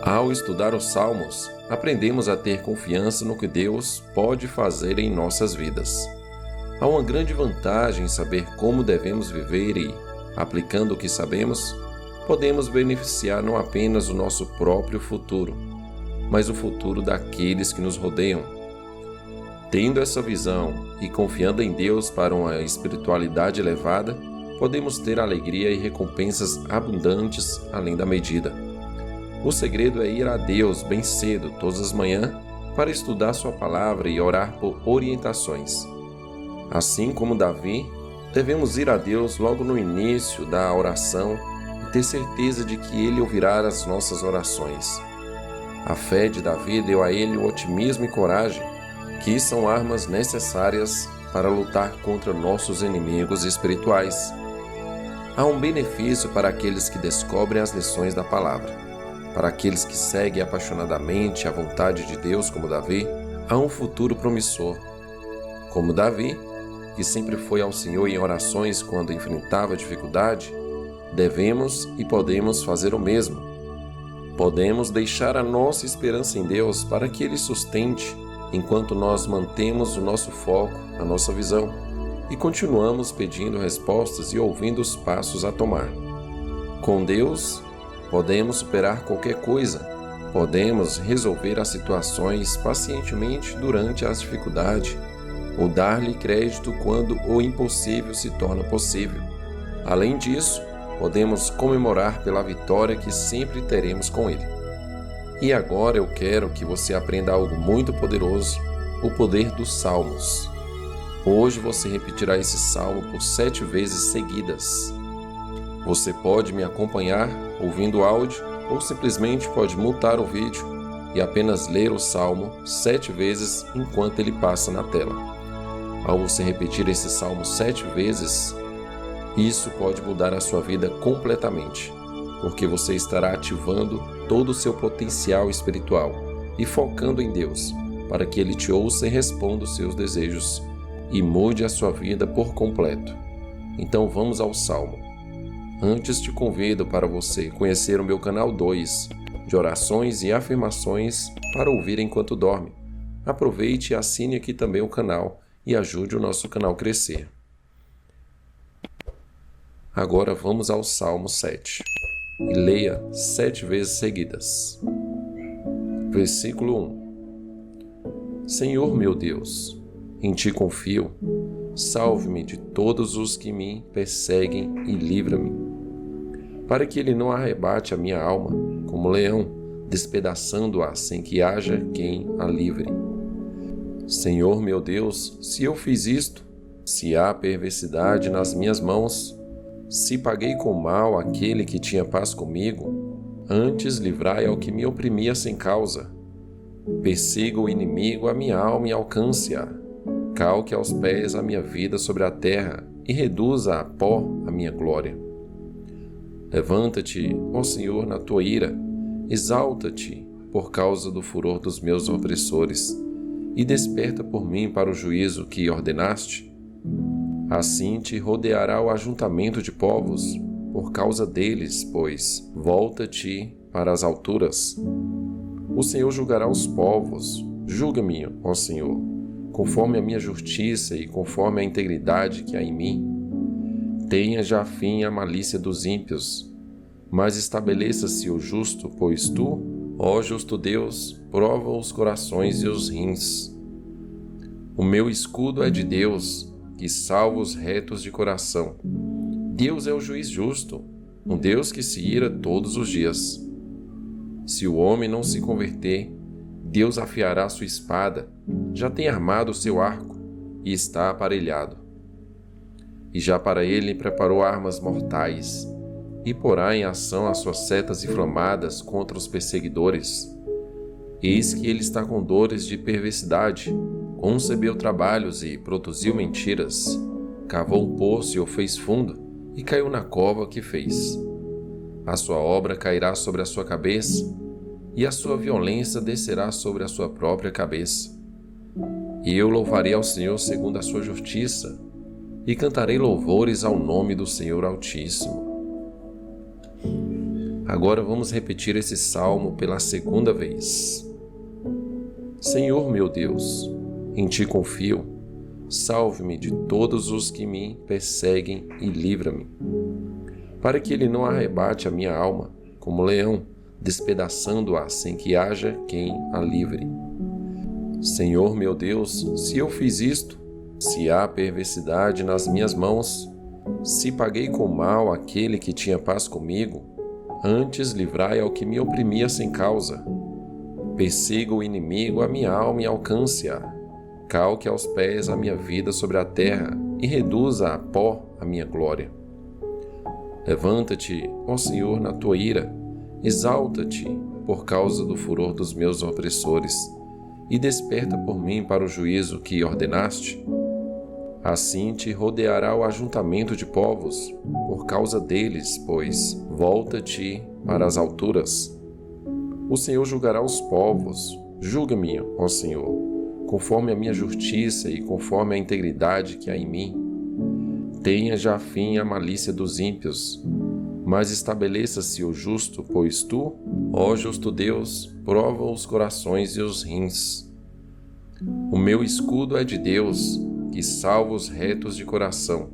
Ao estudar os Salmos, aprendemos a ter confiança no que Deus pode fazer em nossas vidas. Há uma grande vantagem em saber como devemos viver e, aplicando o que sabemos, podemos beneficiar não apenas o nosso próprio futuro, mas o futuro daqueles que nos rodeiam. Tendo essa visão e confiando em Deus para uma espiritualidade elevada, podemos ter alegria e recompensas abundantes além da medida. O segredo é ir a Deus bem cedo, todas as manhãs, para estudar sua palavra e orar por orientações. Assim como Davi, devemos ir a Deus logo no início da oração e ter certeza de que Ele ouvirá as nossas orações. A fé de Davi deu a ele o otimismo e coragem, que são armas necessárias para lutar contra nossos inimigos espirituais. Há um benefício para aqueles que descobrem as lições da palavra. Para aqueles que seguem apaixonadamente a vontade de Deus como Davi, há um futuro promissor. Como Davi, que sempre foi ao Senhor em orações quando enfrentava dificuldade, devemos e podemos fazer o mesmo. Podemos deixar a nossa esperança em Deus para que Ele sustente, enquanto nós mantemos o nosso foco, a nossa visão, e continuamos pedindo respostas e ouvindo os passos a tomar. Com Deus, podemos superar qualquer coisa, podemos resolver as situações pacientemente durante as dificuldades, ou dar-lhe crédito quando o impossível se torna possível. Além disso, podemos comemorar pela vitória que sempre teremos com Ele. E agora eu quero que você aprenda algo muito poderoso, o poder dos Salmos. Hoje você repetirá esse salmo por 7 vezes seguidas. Você pode me acompanhar ouvindo o áudio ou simplesmente pode mutar o vídeo e apenas ler o salmo 7 vezes enquanto ele passa na tela. Ao você repetir esse salmo 7 vezes, isso pode mudar a sua vida completamente, porque você estará ativando todo o seu potencial espiritual e focando em Deus, para que Ele te ouça e responda os seus desejos e mude a sua vida por completo. Então vamos ao salmo. Antes te convido para você conhecer o meu canal 2, de orações e afirmações para ouvir enquanto dorme. Aproveite e assine aqui também o canal e ajude o nosso canal a crescer. Agora vamos ao Salmo 7 e leia 7 vezes seguidas. Versículo 1. Senhor meu Deus, em Ti confio, salve-me de todos os que me perseguem e livra-me, para que Ele não arrebate a minha alma como leão, despedaçando-a sem que haja quem a livre. Senhor meu Deus, se eu fiz isto, se há perversidade nas minhas mãos, se paguei com mal aquele que tinha paz comigo, antes livrai ao que me oprimia sem causa. Persiga o inimigo a minha alma e alcance-a. Calque aos pés a minha vida sobre a terra e reduza a pó a minha glória. Levanta-te, ó Senhor, na tua ira, exalta-te por causa do furor dos meus opressores, e desperta por mim para o juízo que ordenaste. Assim te rodeará o ajuntamento de povos, por causa deles, pois, volta-te para as alturas. O Senhor julgará os povos, julga-me, ó Senhor, conforme a minha justiça e conforme a integridade que há em mim. Tenha já fim a malícia dos ímpios, mas estabeleça-se o justo, pois tu, ó justo Deus, prova os corações e os rins. O meu escudo é de Deus, que salva os retos de coração. Deus é o juiz justo, um Deus que se ira todos os dias. Se o homem não se converter, Deus afiará sua espada, já tem armado o seu arco e está aparelhado. E já para ele preparou armas mortais, e porá em ação as suas setas inflamadas contra os perseguidores. Eis que ele está com dores de perversidade, concebeu trabalhos e produziu mentiras, cavou um poço e o fez fundo, e caiu na cova que fez. A sua obra cairá sobre a sua cabeça, e a sua violência descerá sobre a sua própria cabeça. E eu louvarei ao Senhor segundo a sua justiça, e cantarei louvores ao nome do Senhor Altíssimo. Agora vamos repetir esse salmo pela segunda vez. Senhor meu Deus, em Ti confio, salve-me de todos os que me perseguem e livra-me, para que Ele não arrebate a minha alma, como leão, despedaçando-a sem que haja quem a livre. Senhor meu Deus, se eu fiz isto, se há perversidade nas minhas mãos, se paguei com mal aquele que tinha paz comigo, antes livrai ao que me oprimia sem causa. Persiga o inimigo a minha alma e alcance-a. Calque aos pés a minha vida sobre a terra e reduza a pó a minha glória. Levanta-te, ó Senhor, na tua ira, exalta-te por causa do furor dos meus opressores, e desperta por mim para o juízo que ordenaste. Assim te rodeará o ajuntamento de povos, por causa deles, pois, volta-te para as alturas. O Senhor julgará os povos, julga-me, ó Senhor, conforme a minha justiça e conforme a integridade que há em mim. Tenha já fim a malícia dos ímpios, mas estabeleça-se o justo, pois tu, ó justo Deus, prova os corações e os rins. O meu escudo é de Deus, que salva os retos de coração.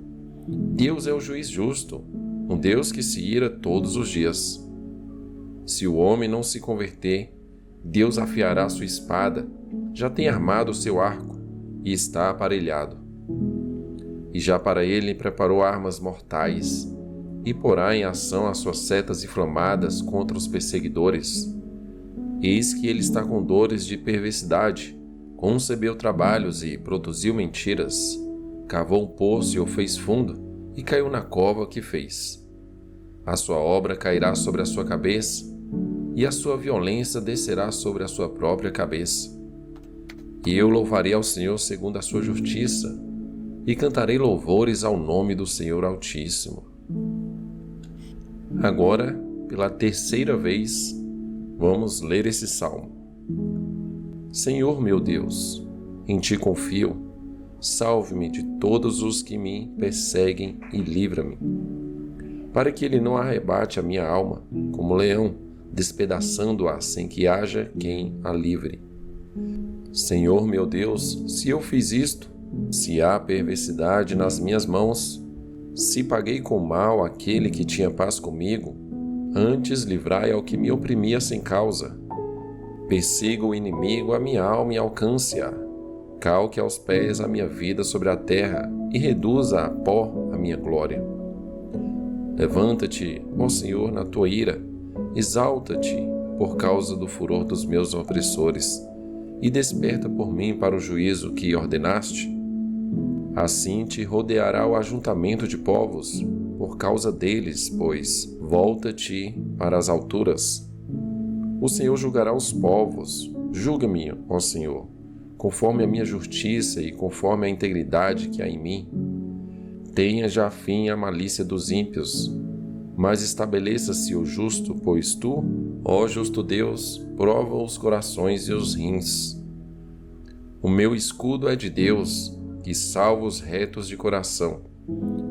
Deus é o juiz justo, um Deus que se ira todos os dias. Se o homem não se converter, Deus afiará sua espada, já tem armado o seu arco e está aparelhado. E já para ele preparou armas mortais, e porá em ação as suas setas inflamadas contra os perseguidores. Eis que ele está com dores de perversidade, concebeu trabalhos e produziu mentiras, cavou um poço e o fez fundo, e caiu na cova que fez. A sua obra cairá sobre a sua cabeça, e a sua violência descerá sobre a sua própria cabeça. E eu louvarei ao Senhor segundo a sua justiça, e cantarei louvores ao nome do Senhor Altíssimo. Agora, pela terceira vez, vamos ler esse salmo. Senhor meu Deus, em Ti confio, salve-me de todos os que me perseguem e livra-me, para que Ele não arrebate a minha alma, como leão, despedaçando-a sem que haja quem a livre. Senhor meu Deus, se eu fiz isto, se há perversidade nas minhas mãos, se paguei com mal aquele que tinha paz comigo, antes livrai ao que me oprimia sem causa. Persiga o inimigo a minha alma e alcance-a. Calque aos pés a minha vida sobre a terra e reduza a pó a minha glória. Levanta-te, ó Senhor, na tua ira, exalta-te por causa do furor dos meus opressores, e desperta por mim para o juízo que ordenaste. Assim te rodeará o ajuntamento de povos, por causa deles, pois, volta-te para as alturas. O Senhor julgará os povos, julga-me, ó Senhor, conforme a minha justiça e conforme a integridade que há em mim. Tenha já fim a malícia dos ímpios, mas estabeleça-se o justo, pois tu, ó justo Deus, prova os corações e os rins. O meu escudo é de Deus, que salva os retos de coração.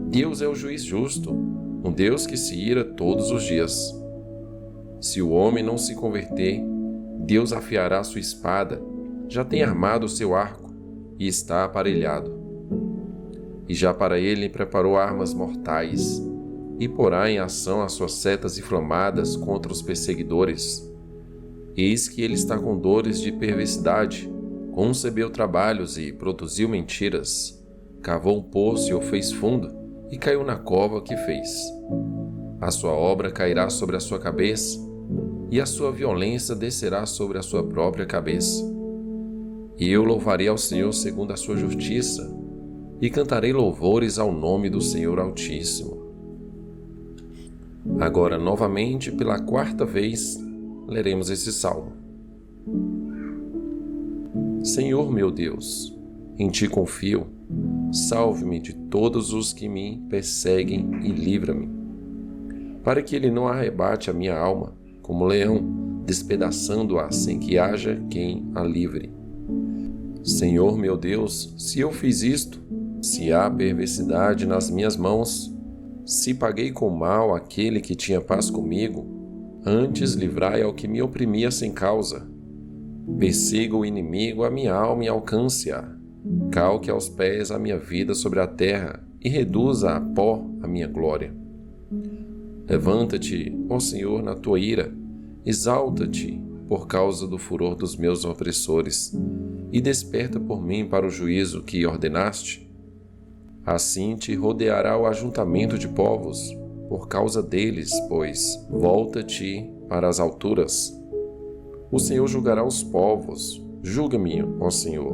Deus é o juiz justo, um Deus que se ira todos os dias. Se o homem não se converter, Deus afiará sua espada, já tem armado o seu arco e está aparelhado. E já para ele preparou armas mortais, e porá em ação as suas setas inflamadas contra os perseguidores. Eis que ele está com dores de perversidade, concebeu trabalhos e produziu mentiras, cavou um poço e o fez fundo, e caiu na cova que fez. A sua obra cairá sobre a sua cabeça, e a sua violência descerá sobre a sua própria cabeça. E eu louvarei ao Senhor segundo a sua justiça, e cantarei louvores ao nome do Senhor Altíssimo. Agora, novamente, pela quarta vez, leremos esse salmo. Senhor meu Deus, em Ti confio, salve-me de todos os que me perseguem e livra-me, para que Ele não arrebate a minha alma, como leão, despedaçando-a sem que haja quem a livre. Senhor meu Deus, se eu fiz isto, se há perversidade nas minhas mãos, se paguei com mal aquele que tinha paz comigo, Antes livrai ao que me oprimia sem causa. Persiga o inimigo a minha alma e alcance-a. Calque aos pés a minha vida sobre a terra e reduza a pó a minha glória. Levanta-te, ó Senhor, na tua ira, exalta-te por causa do furor dos meus opressores, e desperta por mim para o juízo que ordenaste. Assim te rodeará o ajuntamento de povos, por causa deles, pois, volta-te para as alturas. O Senhor julgará os povos, julga-me, ó Senhor,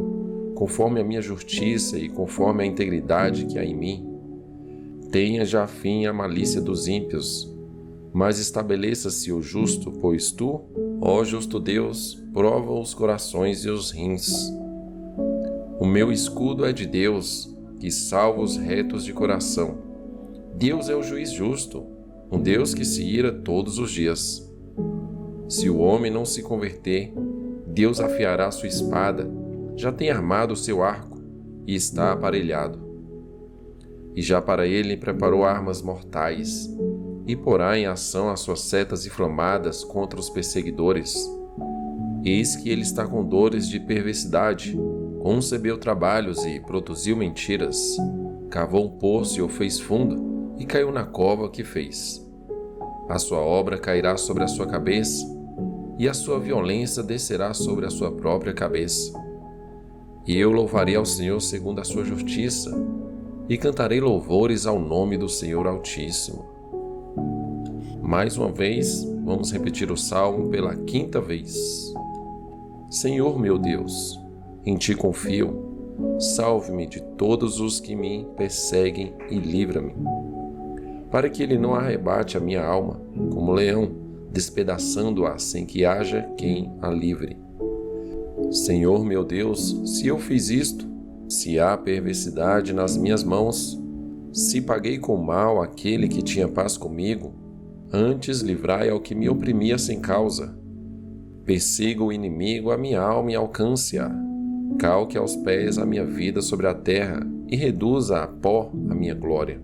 conforme a minha justiça e conforme a integridade que há em mim. Tenha já fim a malícia dos ímpios, mas estabeleça-se o justo, pois tu, ó justo Deus, prova os corações e os rins. O meu escudo é de Deus, que salva os retos de coração. Deus é o juiz justo, um Deus que se ira todos os dias. Se o homem não se converter, Deus afiará sua espada, já tem armado o seu arco e está aparelhado. E já para ele preparou armas mortais, e porá em ação as suas setas inflamadas contra os perseguidores. Eis que ele está com dores de perversidade, concebeu trabalhos e produziu mentiras, cavou um poço e o fez fundo, e caiu na cova que fez. A sua obra cairá sobre a sua cabeça, e a sua violência descerá sobre a sua própria cabeça. E eu louvarei ao Senhor segundo a sua justiça, e cantarei louvores ao nome do Senhor Altíssimo. Mais uma vez, vamos repetir o salmo pela 5ª vez. Senhor meu Deus, em ti confio, salve-me de todos os que me perseguem e livra-me, para que ele não arrebate a minha alma, como leão, despedaçando-a sem que haja quem a livre. Senhor meu Deus, se eu fiz isto, se há perversidade nas minhas mãos, se paguei com mal aquele que tinha paz comigo, antes livrai ao que me oprimia sem causa. Persiga o inimigo a minha alma e alcance-a. Calque aos pés a minha vida sobre a terra e reduza a pó a minha glória.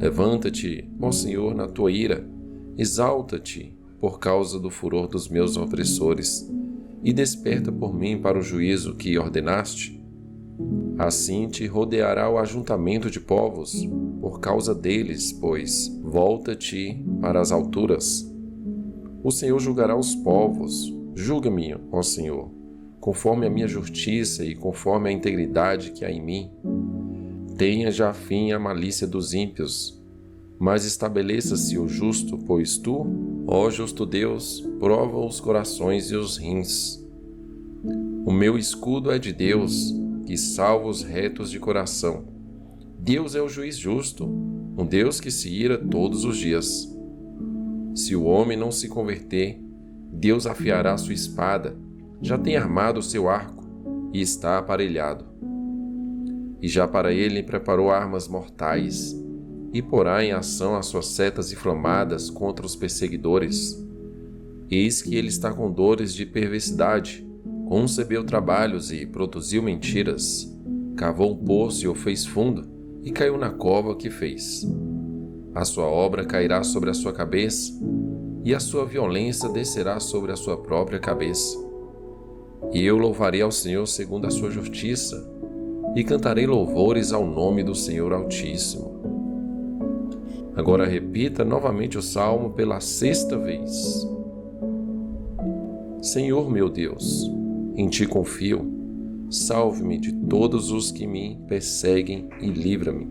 Levanta-te, ó Senhor, na tua ira, exalta-te por causa do furor dos meus opressores, e desperta por mim para o juízo que ordenaste. Assim te rodeará o ajuntamento de povos, por causa deles, pois, volta-te para as alturas. O Senhor julgará os povos, julga-me, ó Senhor, conforme a minha justiça e conforme a integridade que há em mim. Tenha já fim a malícia dos ímpios, mas estabeleça-se o justo, pois tu, ó justo Deus, prova os corações e os rins. O meu escudo é de Deus, que salva os retos de coração. Deus é o juiz justo, um Deus que se ira todos os dias. Se o homem não se converter, Deus afiará sua espada, já tem armado o seu arco e está aparelhado. E já para ele preparou armas mortais, e porá em ação as suas setas inflamadas contra os perseguidores. Eis que ele está com dores de perversidade, concebeu trabalhos e produziu mentiras, cavou um poço e o fez fundo, e caiu na cova que fez. A sua obra cairá sobre a sua cabeça, e a sua violência descerá sobre a sua própria cabeça. E eu louvarei ao Senhor segundo a sua justiça, e cantarei louvores ao nome do Senhor Altíssimo. Agora repita novamente o salmo pela 6ª vez. Senhor meu Deus, em ti confio, salve-me de todos os que me perseguem e livra-me,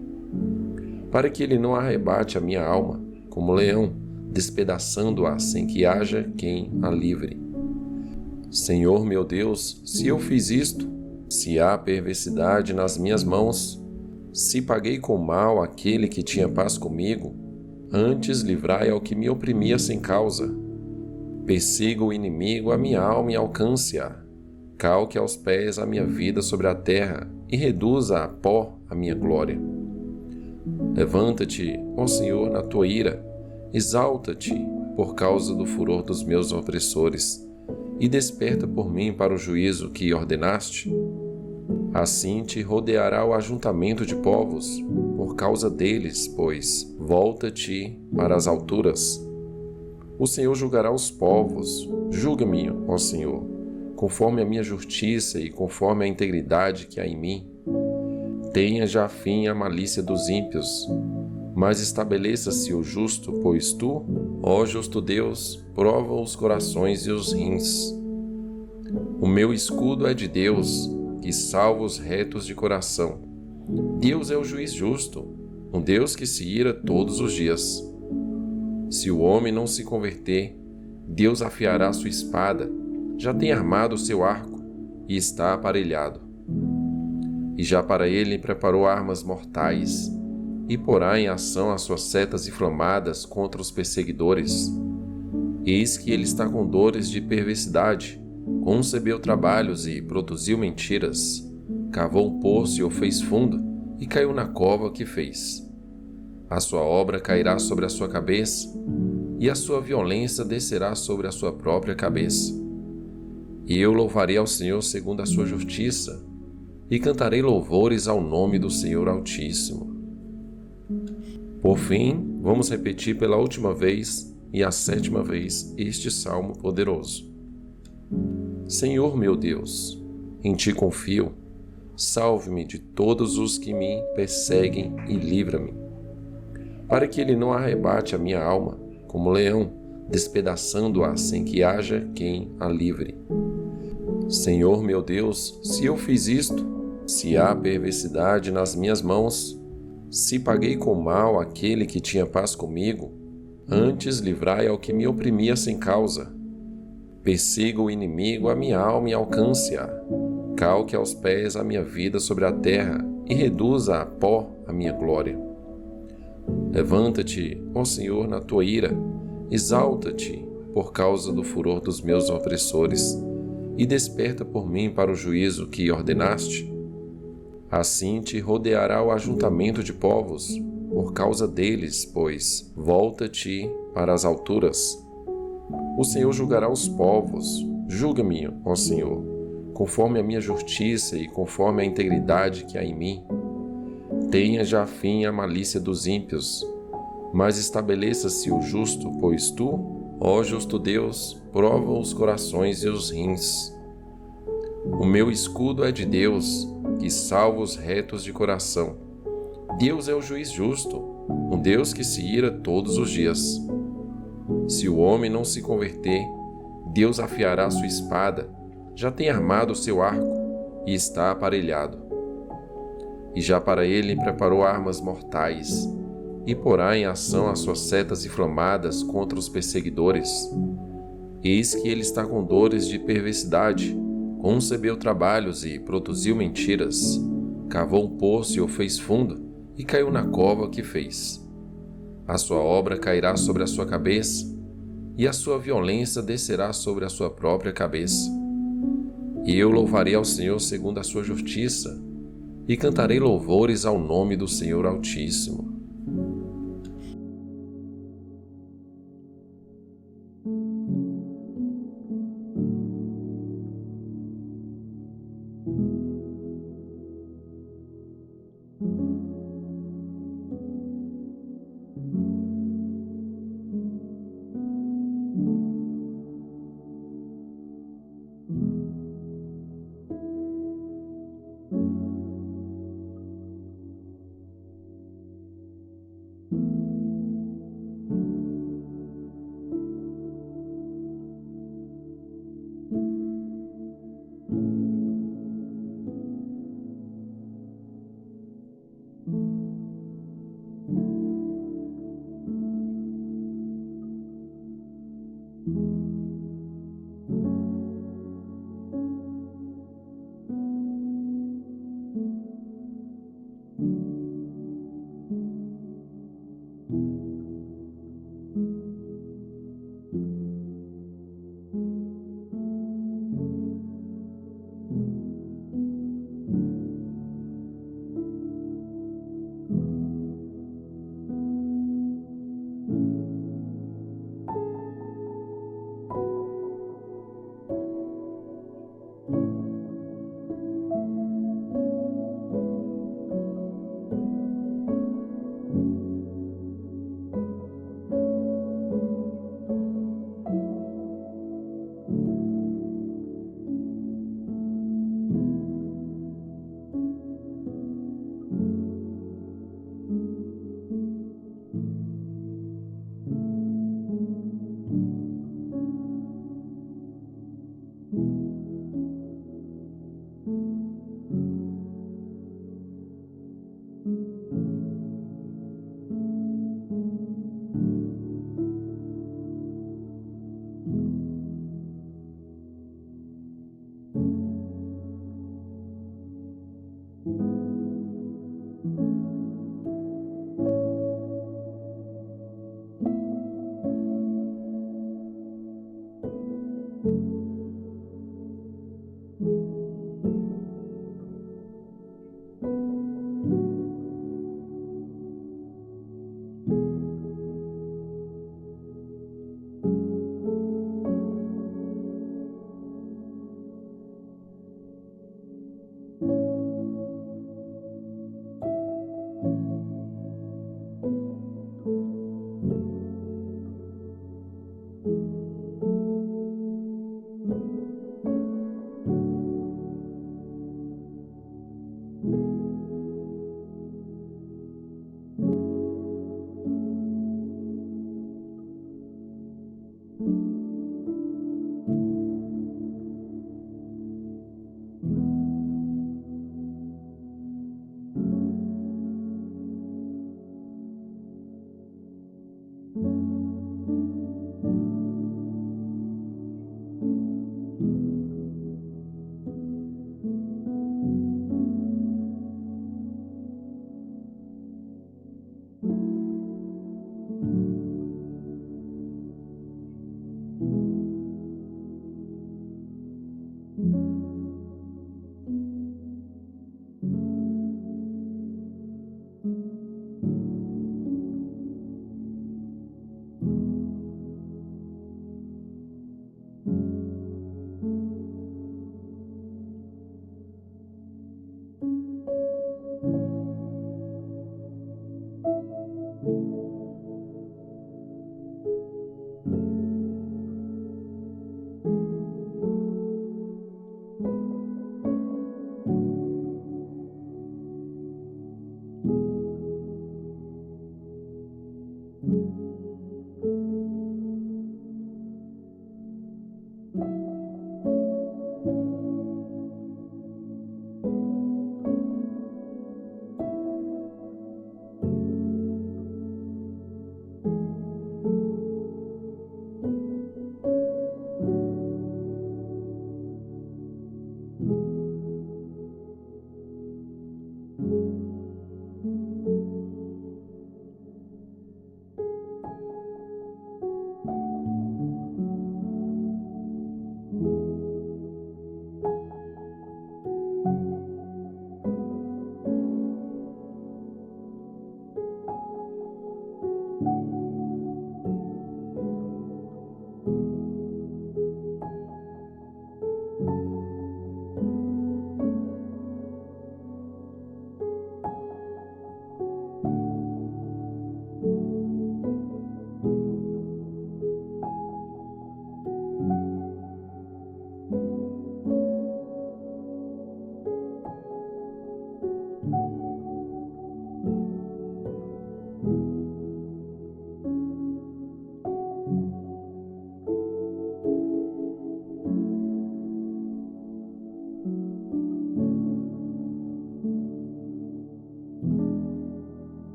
para que ele não arrebate a minha alma, como leão, despedaçando-a sem que haja quem a livre. Senhor meu Deus, se eu fiz isto, se há perversidade nas minhas mãos, se paguei com mal aquele que tinha paz comigo, antes livrai ao que me oprimia sem causa. Persiga o inimigo a minha alma e alcance-a. Calque aos pés a minha vida sobre a terra e reduza a pó a minha glória. Levanta-te, ó Senhor, na tua ira, exalta-te por causa do furor dos meus opressores, e desperta por mim para o juízo que ordenaste. Assim te rodeará o ajuntamento de povos, por causa deles, pois, volta-te para as alturas. O Senhor julgará os povos. Julga-me, ó Senhor, conforme a minha justiça e conforme a integridade que há em mim. Tenha já fim a malícia dos ímpios, mas estabeleça-se o justo, pois tu, ó justo Deus, prova os corações e os rins. O meu escudo é de Deus, que salva os retos de coração. Deus é o juiz justo, um Deus que se ira todos os dias. Se o homem não se converter, Deus afiará sua espada, já tem armado o seu arco e está aparelhado. E já para ele preparou armas mortais, e porá em ação as suas setas inflamadas contra os perseguidores. Eis que ele está com dores de perversidade, concebeu trabalhos e produziu mentiras, cavou um poço e o fez fundo, e caiu na cova que fez. A sua obra cairá sobre a sua cabeça, e a sua violência descerá sobre a sua própria cabeça. E eu louvarei ao Senhor segundo a sua justiça, e cantarei louvores ao nome do Senhor Altíssimo. Por fim, vamos repetir pela última vez e a 7ª vez este salmo poderoso. Senhor meu Deus, em ti confio, salve-me de todos os que me perseguem e livra-me, para que ele não arrebate a minha alma, como leão, despedaçando-a sem que haja quem a livre. Senhor meu Deus, se eu fiz isto, se há perversidade nas minhas mãos, se paguei com mal aquele que tinha paz comigo, antes livrai ao que me oprimia sem causa. Persiga o inimigo a minha alma e alcance-a. Calque aos pés a minha vida sobre a terra e reduza a pó a minha glória. Levanta-te, ó Senhor, na tua ira, exalta-te por causa do furor dos meus opressores, e desperta por mim para o juízo que ordenaste. Assim te rodeará o ajuntamento de povos, por causa deles, pois volta-te para as alturas. O Senhor julgará os povos. Julga-me, ó Senhor, conforme a minha justiça e conforme a integridade que há em mim. Tenha já fim a malícia dos ímpios, mas estabeleça-se o justo, pois tu, ó justo Deus, prova os corações e os rins. O meu escudo é de Deus, que salva os retos de coração. Deus é o juiz justo, um Deus que se ira todos os dias. Se o homem não se converter, Deus afiará sua espada, já tem armado o seu arco e está aparelhado. E já para ele preparou armas mortais, e porá em ação as suas setas inflamadas contra os perseguidores. Eis que ele está com dores de perversidade, concebeu trabalhos e produziu mentiras, cavou um poço e o fez fundo, e caiu na cova que fez. A sua obra cairá sobre a sua cabeça, e a sua violência descerá sobre a sua própria cabeça. E eu louvarei ao Senhor segundo a sua justiça, e cantarei louvores ao nome do Senhor Altíssimo.